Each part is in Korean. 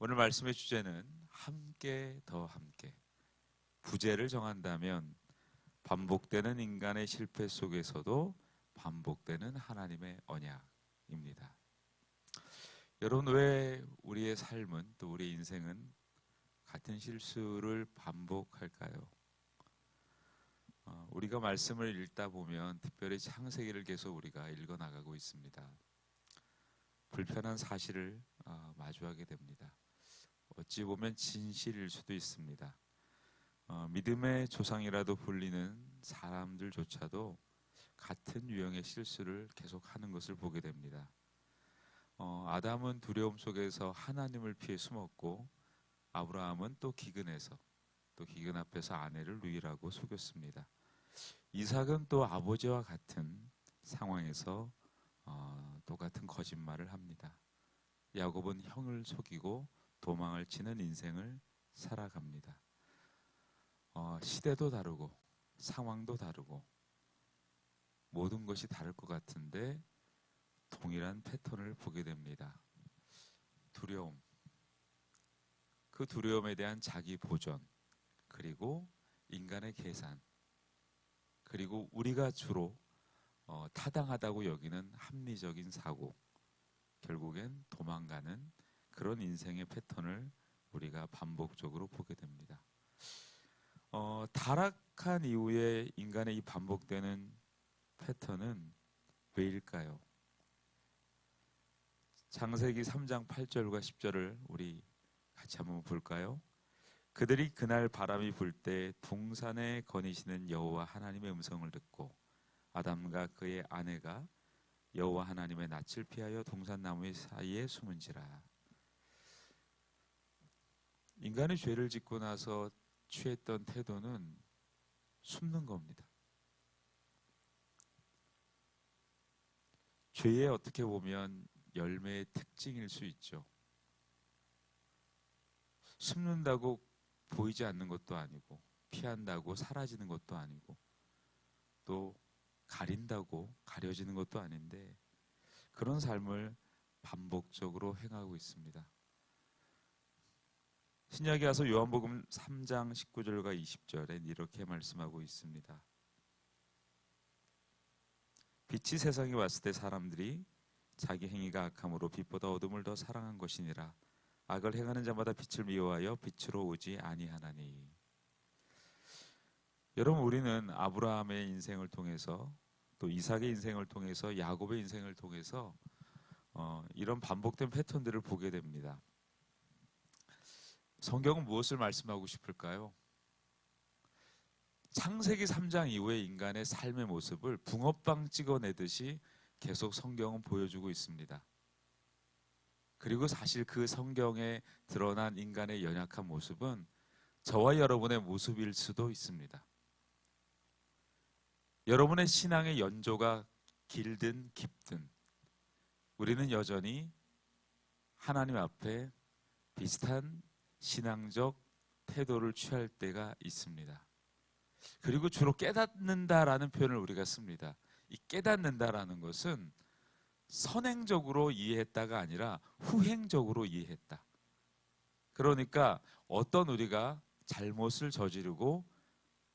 오늘 말씀의 주제는 함께 더 함께. 부제를 정한다면 반복되는 인간의 실패 속에서도 반복되는 하나님의 언약입니다. 여러분, 왜 우리의 삶은 또 우리의 인생은 같은 실수를 반복할까요? 우리가 말씀을 읽다 보면 특별히 창세기를 계속 우리가 읽어나가고 있습니다. 불편한 사실을 마주하게 됩니다. 어찌 보면 진실일 수도 있습니다. 믿음의 조상이라도 불리는 사람들조차도 같은 유형의 실수를 계속하는 것을 보게 됩니다. 아담은 두려움 속에서 하나님을 피해 숨었고 아브라함은 또 기근해서 또 기근 앞에서 아내를 누이라고 속였습니다. 이삭은 또 아버지와 같은 상황에서 똑같은 거짓말을 합니다. 야곱은 형을 속이고 도망을 치는 인생을 살아갑니다. 시대도 다르고 상황도 다르고 모든 것이 다를 것 같은데 동일한 패턴을 보게 됩니다. 두려움, 그 두려움에 대한 자기 보전, 그리고 인간의 계산, 그리고 우리가 주로 타당하다고 여기는 합리적인 사고, 결국엔 도망가는 그런 인생의 패턴을 우리가 반복적으로 보게 됩니다. 타락한 이후에 인간의 이 반복되는 패턴은 왜일까요? 창세기 3장 8절과 10절을 우리 같이 한번 볼까요? 그들이 그날 바람이 불 때 동산에 거니시는 여호와 하나님의 음성을 듣고 아담과 그의 아내가 여호와 하나님의 낯을 피하여 동산나무 사이에 숨은지라. 인간이 죄를 짓고 나서 취했던 태도는 숨는 겁니다. 죄의 어떻게 보면 열매의 특징일 수 있죠. 숨는다고 보이지 않는 것도 아니고, 피한다고 사라지는 것도 아니고, 또 가린다고 가려지는 것도 아닌데 그런 삶을 반복적으로 행하고 있습니다. 신약에 와서 요한복음 3장 19절과 20절에 이렇게 말씀하고 있습니다. 빛이 세상에 왔을 때 사람들이 자기 행위가 악함으로 빛보다 어둠을 더 사랑한 것이니라. 악을 행하는 자마다 빛을 미워하여 빛으로 오지 아니하나니. 여러분, 우리는 아브라함의 인생을 통해서 또 이삭의 인생을 통해서 야곱의 인생을 통해서 이런 반복된 패턴들을 보게 됩니다. 성경은 무엇을 말씀하고 싶을까요? 창세기 3장 이후의 인간의 삶의 모습을 붕어빵 찍어내듯이 계속 성경은 보여주고 있습니다. 그리고 사실 그 성경에 드러난 인간의 연약한 모습은 저와 여러분의 모습일 수도 있습니다. 여러분의 신앙의 연조가 길든 깊든 우리는 여전히 하나님 앞에 비슷한 신앙적 태도를 취할 때가 있습니다. 그리고 주로 깨닫는다라는 표현을 우리가 씁니다. 이 깨닫는다라는 것은 선행적으로 이해했다가 아니라 후행적으로 이해했다. 그러니까 어떤 우리가 잘못을 저지르고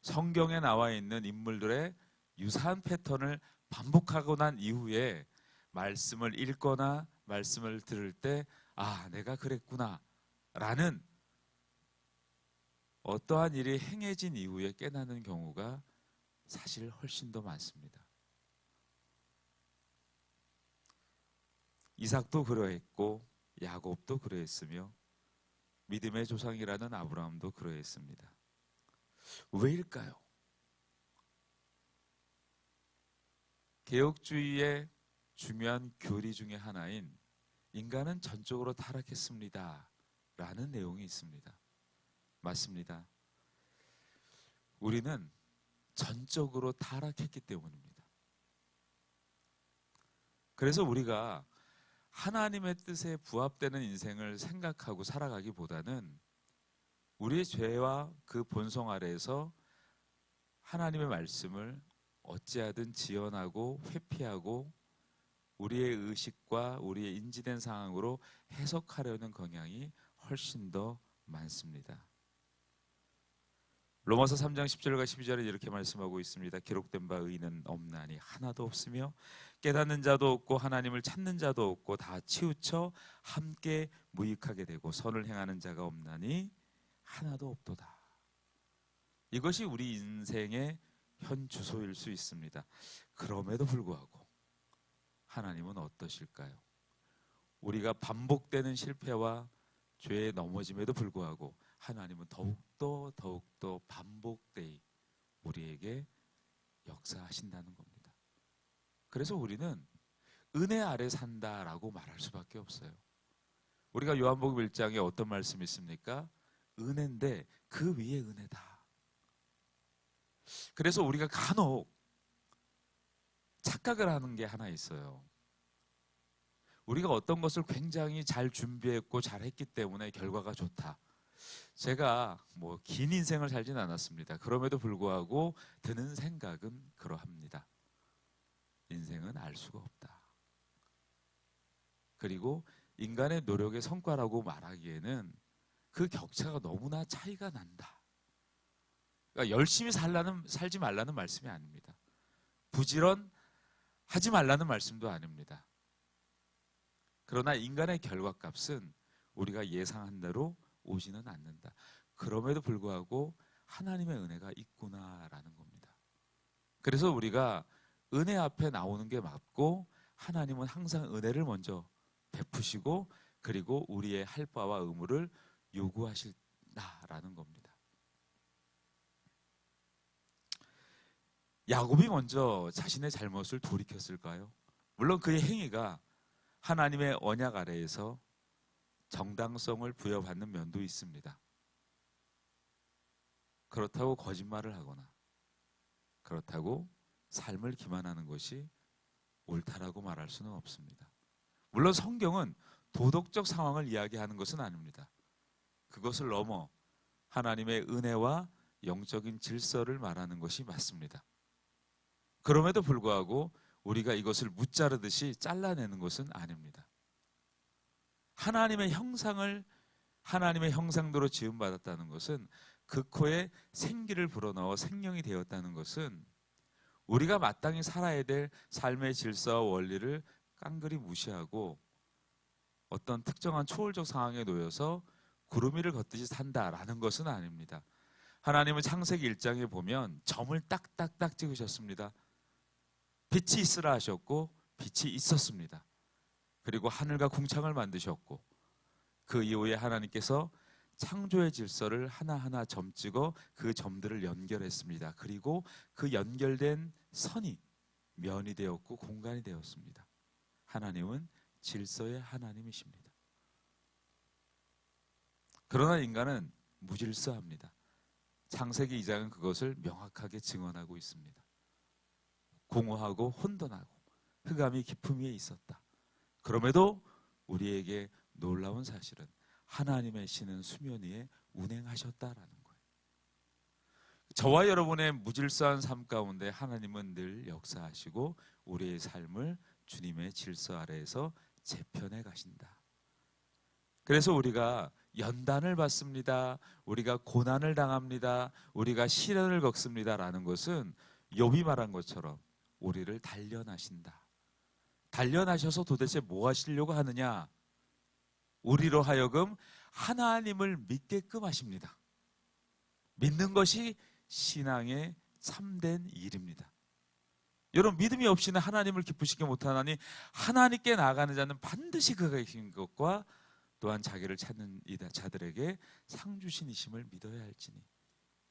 성경에 나와 있는 인물들의 유사한 패턴을 반복하고 난 이후에 말씀을 읽거나 말씀을 들을 때 내가 그랬구나 라는 어떠한 일이 행해진 이후에 깨닫는 경우가 사실 훨씬 더 많습니다. 이삭도 그러했고 야곱도 그러했으며 믿음의 조상이라는 아브라함도 그러했습니다. 왜일까요? 개혁주의의 중요한 교리 중에 하나인 인간은 전적으로 타락했습니다 라는 내용이 있습니다. 맞습니다. 우리는 전적으로 타락했기 때문입니다. 그래서 우리가 하나님의 뜻에 부합되는 인생을 생각하고 살아가기보다는 우리의 죄와 그 본성 아래에서 하나님의 말씀을 어찌하든 지연하고 회피하고 우리의 의식과 우리의 인지된 상황으로 해석하려는 경향이 훨씬 더 많습니다. 로마서 3장 10절과 12절에 이렇게 말씀하고 있습니다. 기록된 바 의인은 없나니 하나도 없으며 깨닫는 자도 없고 하나님을 찾는 자도 없고 다 치우쳐 함께 무익하게 되고 선을 행하는 자가 없나니 하나도 없도다. 이것이 우리 인생의 현 주소일 수 있습니다. 그럼에도 불구하고 하나님은 어떠실까요? 우리가 반복되는 실패와 죄에 넘어짐에도 불구하고 하나님은 더욱더 반복되이 우리에게 역사하신다는 겁니다. 그래서 우리는 은혜 아래 산다라고 말할 수밖에 없어요. 우리가 요한복음 1장에 어떤 말씀이 있습니까? 은혜인데 그 위에 은혜다. 그래서 우리가 간혹 착각을 하는 게 하나 있어요. 우리가 어떤 것을 굉장히 잘 준비했고 잘했기 때문에 결과가 좋다. 제가 긴 인생을 살진 않았습니다. 그럼에도 불구하고 드는 생각은 그러합니다. 인생은 알 수가 없다. 그리고 인간의 노력의 성과라고 말하기에는 그 격차가 너무나 차이가 난다. 그러니까 열심히 살지 말라는 말씀이 아닙니다. 부지런하지 말라는 말씀도 아닙니다. 그러나 인간의 결과값은 우리가 예상한 대로 오지는 않는다. 그럼에도 불구하고 하나님의 은혜가 있구나라는 겁니다. 그래서 우리가 은혜 앞에 나오는 게 맞고 하나님은 항상 은혜를 먼저 베푸시고 그리고 우리의 할 바와 의무를 요구하신다라는 겁니다. 야곱이 먼저 자신의 잘못을 돌이켰을까요? 물론 그의 행위가 하나님의 언약 아래에서 정당성을 부여받는 면도 있습니다. 그렇다고 거짓말을 하거나 그렇다고 삶을 기만하는 것이 옳다라고 말할 수는 없습니다. 물론 성경은 도덕적 상황을 이야기하는 것은 아닙니다. 그것을 넘어 하나님의 은혜와 영적인 질서를 말하는 것이 맞습니다. 그럼에도 불구하고 우리가 이것을 무자르듯이 잘라내는 것은 아닙니다. 하나님의 형상대로 지음받았다는 것은 그 코에 생기를 불어넣어 생명이 되었다는 것은 우리가 마땅히 살아야 될 삶의 질서와 원리를 깡그리 무시하고 어떤 특정한 초월적 상황에 놓여서 구름 위를 걷듯이 산다라는 것은 아닙니다. 하나님은 창세기 1장에 보면 점을 딱딱딱 찍으셨습니다. 빛이 있으라 하셨고 빛이 있었습니다. 그리고 하늘과 궁창을 만드셨고 그 이후에 하나님께서 창조의 질서를 하나하나 점 찍어 그 점들을 연결했습니다. 그리고 그 연결된 선이 면이 되었고 공간이 되었습니다. 하나님은 질서의 하나님이십니다. 그러나 인간은 무질서합니다. 창세기 2장은 그것을 명확하게 증언하고 있습니다. 공허하고 혼돈하고 흑암이 깊음 위에 있었다. 그럼에도 우리에게 놀라운 사실은 하나님의 신은 수면 위에 운행하셨다라는 거예요. 저와 여러분의 무질서한 삶 가운데 하나님은 늘 역사하시고 우리의 삶을 주님의 질서 아래에서 재편해 가신다. 그래서 우리가 연단을 받습니다. 우리가 고난을 당합니다. 우리가 시련을 겪습니다라는 것은 욥이 말한 것처럼 우리를 단련하신다. 단련하셔서 도대체 뭐 하시려고 하느냐? 우리로 하여금 하나님을 믿게끔 하십니다. 믿는 것이 신앙의 참된 일입니다. 여러분, 믿음이 없이는 하나님을 기쁘시게 못하나니 하나님께 나아가는 자는 반드시 그가 계신 것과 또한 자기를 찾는 자들에게 상 주신이심을 믿어야 할지니.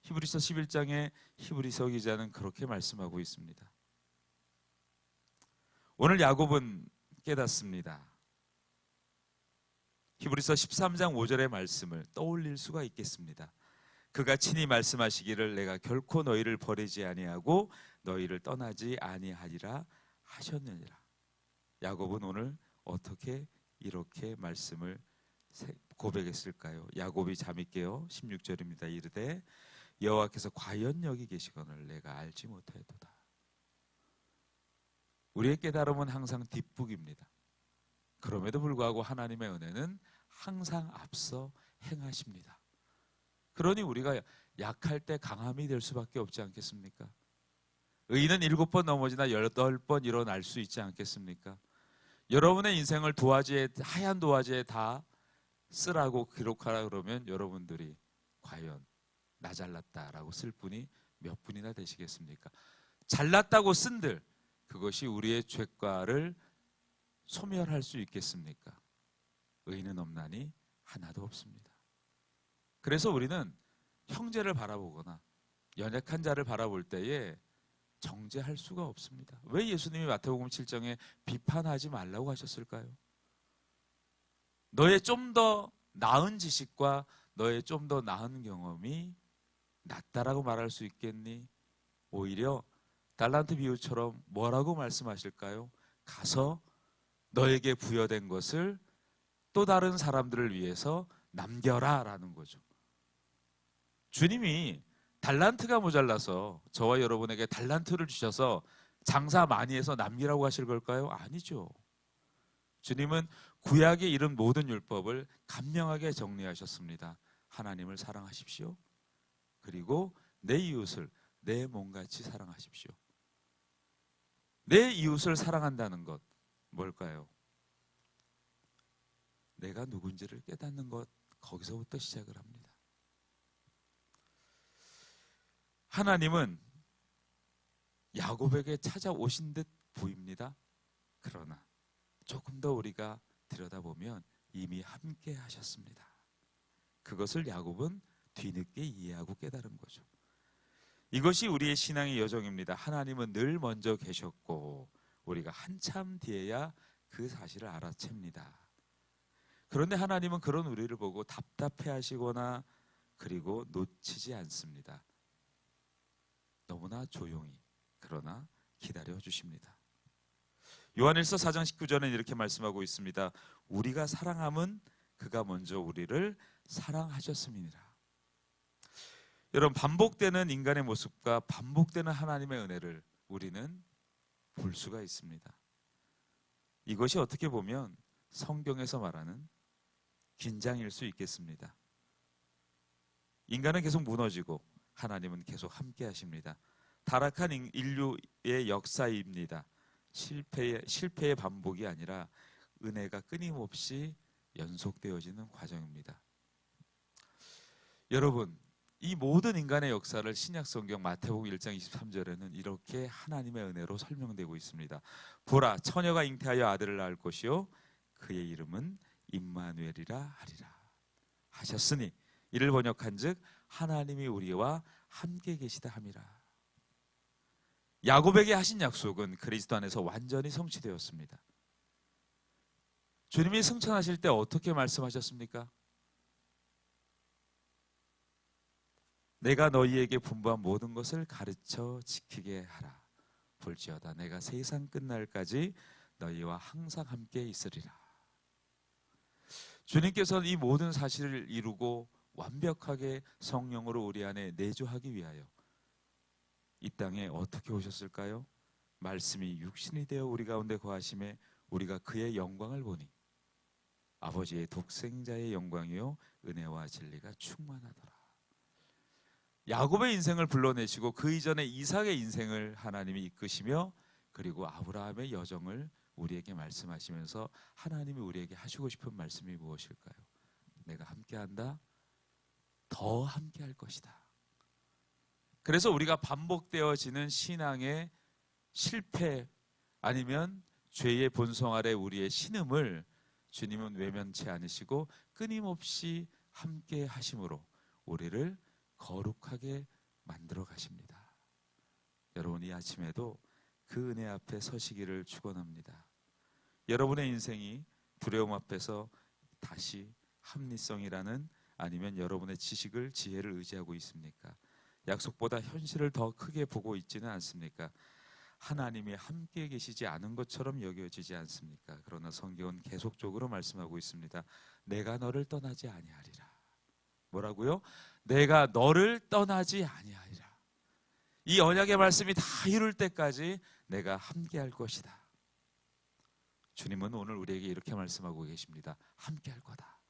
히브리서 11장에 히브리서 기자는 그렇게 말씀하고 있습니다. 오늘 야곱은 깨닫습니다. 히브리서 13장 5절의 말씀을 떠올릴 수가 있겠습니다. 그가 친히 말씀하시기를 내가 결코 너희를 버리지 아니하고 너희를 떠나지 아니하리라 하셨느니라. 야곱은 오늘 어떻게 이렇게 말씀을 고백했을까요? 야곱이 잠이 깨어 16절입니다. 이르되 여호와께서 과연 여기 계시거늘 내가 알지 못하였도다. 우리의 깨달음은 항상 뒷북입니다. 그럼에도 불구하고 하나님의 은혜는 항상 앞서 행하십니다. 그러니 우리가 약할 때 강함이 될 수밖에 없지 않겠습니까? 의인은 7번 넘어지나 8번 일어날 수 있지 않겠습니까? 여러분의 인생을 하얀 도화지에 다 쓰라고 기록하라 그러면 여러분들이 과연 나 잘났다라고 쓸 분이 몇 분이나 되시겠습니까? 잘났다고 쓴들 그것이 우리의 죄과를 소멸할 수 있겠습니까? 의인은 없나니 하나도 없습니다. 그래서 우리는 형제를 바라보거나 연약한 자를 바라볼 때에 정죄할 수가 없습니다. 왜 예수님이 마태복음 7장에 비판하지 말라고 하셨을까요? 너의 좀 더 나은 지식과 너의 좀 더 나은 경험이 낫다라고 말할 수 있겠니? 오히려 달란트 비유처럼 뭐라고 말씀하실까요? 가서 너에게 부여된 것을 또 다른 사람들을 위해서 남겨라 라는 거죠. 주님이 달란트가 모자라서 저와 여러분에게 달란트를 주셔서 장사 많이 해서 남기라고 하실 걸까요? 아니죠. 주님은 구약에 이른 모든 율법을 간명하게 정리하셨습니다. 하나님을 사랑하십시오. 그리고 내 이웃을 내 몸같이 사랑하십시오. 내 이웃을 사랑한다는 것 뭘까요? 내가 누군지를 깨닫는 것, 거기서부터 시작을 합니다. 하나님은 야곱에게 찾아오신 듯 보입니다. 그러나 조금 더 우리가 들여다보면 이미 함께 하셨습니다. 그것을 야곱은 뒤늦게 이해하고 깨달은 거죠. 이것이 우리의 신앙의 여정입니다. 하나님은 늘 먼저 계셨고 우리가 한참 뒤에야 그 사실을 알아챕니다. 그런데 하나님은 그런 우리를 보고 답답해하시거나 그리고 놓치지 않습니다. 너무나 조용히 그러나 기다려 주십니다. 요한일서 4장 19절에는 이렇게 말씀하고 있습니다. 우리가 사랑함은 그가 먼저 우리를 사랑하셨음이니라. 여러분, 반복되는 인간의 모습과 반복되는 하나님의 은혜를 우리는 볼 수가 있습니다. 이것이 어떻게 보면 성경에서 말하는 긴장일 수 있겠습니다. 인간은 계속 무너지고 하나님은 계속 함께 하십니다. 타락한 인류의 역사입니다. 실패의 반복이 아니라 은혜가 끊임없이 연속되어지는 과정입니다. 여러분, 이 모든 인간의 역사를 신약성경 마태복음 1장 23절에는 이렇게 하나님의 은혜로 설명되고 있습니다. 보라, 처녀가 잉태하여 아들을 낳을 것이요 그의 이름은 임마누엘이라 하리라 하셨으니 이를 번역한즉 하나님이 우리와 함께 계시다 함이라. 야곱에게 하신 약속은 그리스도 안에서 완전히 성취되었습니다. 주님이 승천하실 때 어떻게 말씀하셨습니까? 내가 너희에게 분부한 모든 것을 가르쳐 지키게 하라. 볼지어다 내가 세상 끝날까지 너희와 항상 함께 있으리라. 주님께서는 이 모든 사실을 이루고 완벽하게 성령으로 우리 안에 내주하기 위하여 이 땅에 어떻게 오셨을까요? 말씀이 육신이 되어 우리 가운데 거하심에 우리가 그의 영광을 보니 아버지의 독생자의 영광이요 은혜와 진리가 충만하더라. 야곱의 인생을 불러내시고 그 이전에 이삭의 인생을 하나님이 이끄시며 그리고 아브라함의 여정을 우리에게 말씀하시면서 하나님이 우리에게 하시고 싶은 말씀이 무엇일까요? 내가 함께한다. 더 함께할 것이다. 그래서 우리가 반복되어지는 신앙의 실패 아니면 죄의 본성 아래 우리의 신음을 주님은 외면치 않으시고 끊임없이 함께 하심으로 우리를 거룩하게 만들어 가십니다. 여러분, 이 아침에도 그 은혜 앞에 서시기를 축원합니다. 여러분의 인생이 두려움 앞에서 다시 합리성이라는 아니면 여러분의 지식을 지혜를 의지하고 있습니까? 약속보다 현실을 더 크게 보고 있지는 않습니까? 하나님이 함께 계시지 않은 것처럼 여겨지지 않습니까? 그러나 성경은 계속적으로 말씀하고 있습니다. 내가 너를 떠나지 아니하리라. 뭐라고요? 내가 너를 떠나지 아니하리라. 이 언약의 말씀이 다 이룰 때까지 내가 함께 할 것이다. 주님은 오늘 우리에게 이렇게 말씀하고 계십니다. 함께 할 거다.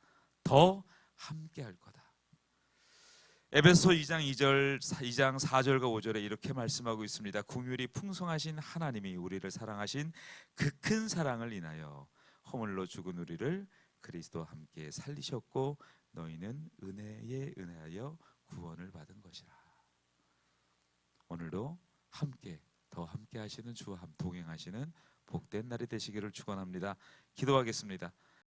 더 함께 할 거다. 에베소 2장 4절과 5절에 이렇게 말씀하고 있습니다. 긍휼이 풍성하신 하나님이 우리를 사랑하신 그 큰 사랑을 인하여 허물로 죽은 우리를 그리스도와 함께 살리셨고 너희는 은혜에 은혜하여 구원을 받은 것이라. 오늘도 함께 더 함께 하시는 주와 동행하시는 복된 날이 되시기를 축원합니다. 기도하겠습니다.